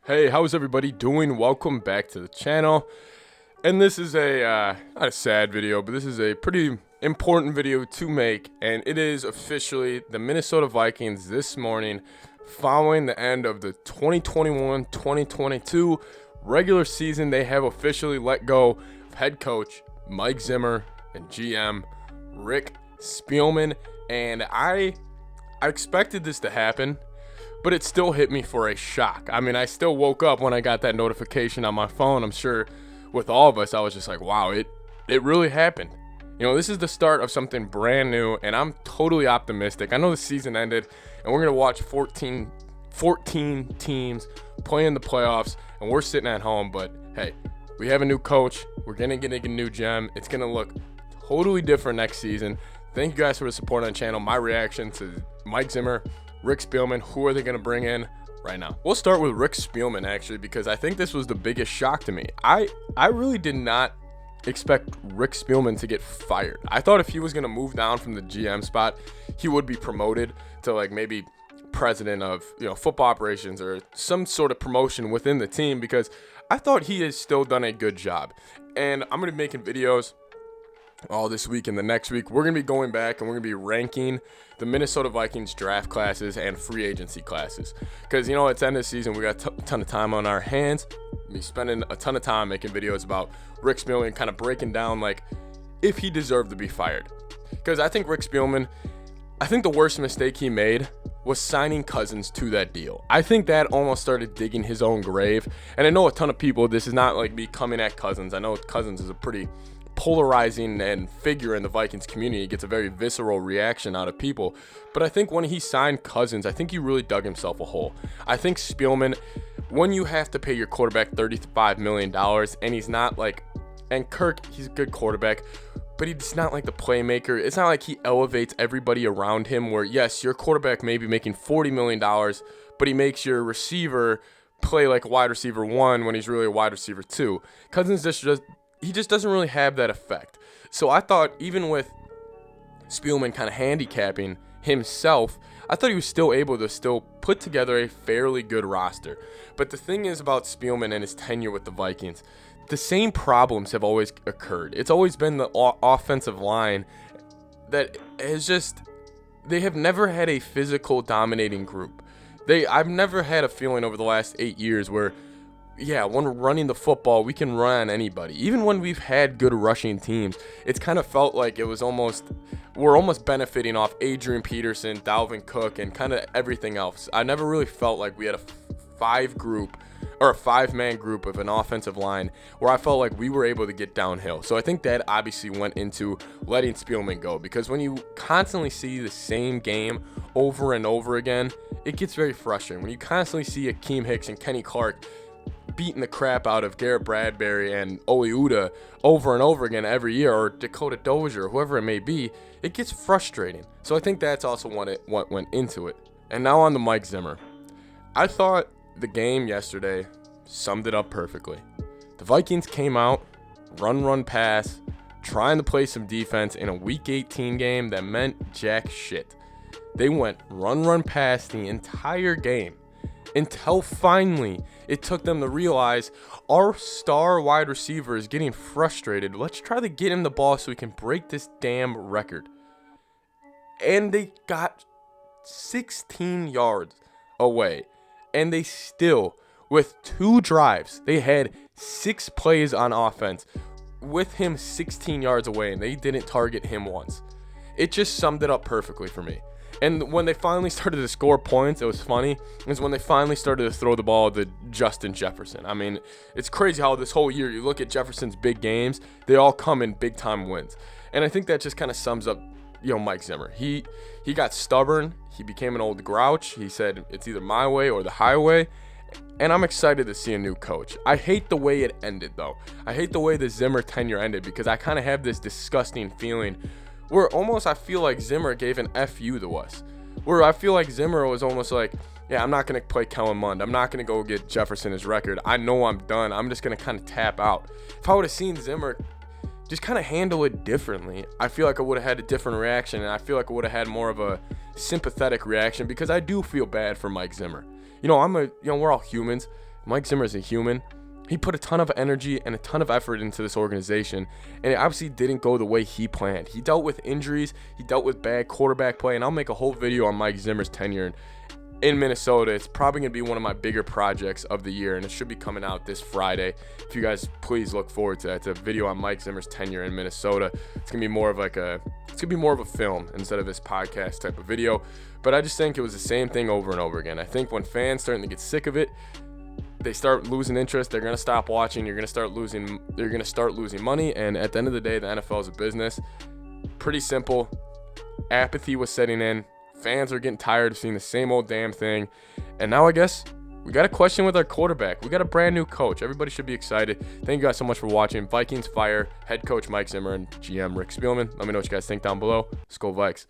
Hey, how's everybody doing? Welcome back to the channel. And this is not a sad video, but this is a pretty important video to make. And it is officially the Minnesota Vikings this morning, following the end of the 2021-2022 regular season. They have officially let go of head coach Mike Zimmer and GM Rick Spielman. And I expected this to happen, but it still hit me for a shock. I mean, I still woke up when I got that notification on my phone. I'm sure with all of us, I was just like, wow, it really happened. You know, this is the start of something brand new, and I'm totally optimistic. I know the season ended, and we're going to watch 14 teams play in the playoffs, and we're sitting at home. But, hey, we have a new coach. We're going to get a new gem. It's going to look totally different next season. Thank you guys for the support on the channel. My reaction to Mike Zimmer, Rick Spielman, who are they going to bring in right now? We'll start with Rick Spielman, actually, because I think this was the biggest shock to me. I really did not expect Rick Spielman to get fired. I thought if he was going to move down from the GM spot, he would be promoted to like maybe president of, football operations or some sort of promotion within the team, because I thought he has still done a good job. And I'm going to be making videos all this week and the next week. We're going to be going back and we're going to be ranking the Minnesota Vikings draft classes and free agency classes, because it's the end of the season. We got a ton of time on our hands. Me spending a ton of time making videos about Rick Spielman, kind of breaking down like if he deserved to be fired, because I think Rick Spielman, I think the worst mistake he made was signing Cousins to that deal. I think that almost started digging his own grave. And I know a ton of people, this is not like me coming at Cousins. I know Cousins is a pretty polarizing and figure in the Vikings community. He gets a very visceral reaction out of people, but I think when he signed Cousins, I think he really dug himself a hole. I think Spielman, when you have to pay your quarterback $35 million, and he's not like, and Kirk, he's a good quarterback, but he's not like the playmaker. It's not like he elevates everybody around him, where yes, your quarterback may be making $40 million, but he makes your receiver play like a wide receiver 1 when he's really a wide receiver 2. Cousins he just doesn't really have that effect. So I thought even with Spielman kind of handicapping himself, I thought he was still able to still put together a fairly good roster. But the thing is about Spielman and his tenure with the Vikings, the same problems have always occurred. It's always been the offensive line that has they have never had a physical dominating group. I've never had a feeling over the last 8 years where, yeah, when we're running the football, we can run on anybody. Even when we've had good rushing teams, it's kind of felt like we're almost benefiting off Adrian Peterson, Dalvin Cook, and kind of everything else. I never really felt like we had a five-man group of an offensive line where I felt like we were able to get downhill. So I think that obviously went into letting Spielman go, because when you constantly see the same game over and over again, it gets very frustrating. When you constantly see Akeem Hicks and Kenny Clark beating the crap out of Garrett Bradbury and Oli Udoh over and over again every year, or Dakota Dozier, whoever it may be, it gets frustrating. So I think that's also what went into it. And now on to Mike Zimmer. I thought the game yesterday summed it up perfectly. The Vikings came out, run, pass, trying to play some defense in a Week 18 game that meant jack shit. They went run, pass the entire game, until finally it took them to realize our star wide receiver is getting frustrated. Let's try to get him the ball so we can break this damn record. And they got 16 yards away. And they still, with 2 drives, they had 6 plays on offense with him 16 yards away, and they didn't target him once. It just summed it up perfectly for me. And when they finally started to score points, it was funny, is when they finally started to throw the ball to Justin Jefferson. I mean, it's crazy how this whole year, you look at Jefferson's big games, they all come in big-time wins. And I think that just kind of sums up, Mike Zimmer. He got stubborn. He became an old grouch. He said, it's either my way or the highway. And I'm excited to see a new coach. I hate the way it ended, though. I hate the way the Zimmer tenure ended, because I kind of have this disgusting feeling where almost I feel like Zimmer gave an FU to us. Where I feel like Zimmer was almost like, yeah, I'm not going to play Kellen Mond. I'm not going to go get Jefferson his record. I know I'm done. I'm just going to kind of tap out. If I would have seen Zimmer just kind of handle it differently, I feel like I would have had a different reaction, and I feel like I would have had more of a sympathetic reaction, because I do feel bad for Mike Zimmer. We're all humans. Mike Zimmer is a human. He put a ton of energy and a ton of effort into this organization, and it obviously didn't go the way he planned. He dealt with injuries. He dealt with bad quarterback play, and I'll make a whole video on Mike Zimmer's tenure in Minnesota. It's probably going to be one of my bigger projects of the year, and it should be coming out this Friday. If you guys please look forward to that. It's a video on Mike Zimmer's tenure in Minnesota. It's going to be more of a film instead of this podcast type of video. But I just think it was the same thing over and over again. I think when fans starting to get sick of it, they start losing interest. They're going to stop watching. You're going to start losing money, and at the end of the day, the NFL is a business. Pretty simple. Apathy was setting in. Fans are getting tired of seeing the same old damn thing. And now I guess we got a question with our quarterback. We got a brand new coach. Everybody should be excited. Thank you guys so much for watching. Vikings fire head coach Mike Zimmer and GM Rick Spielman. Let me know what you guys think down below. Skol Vikes.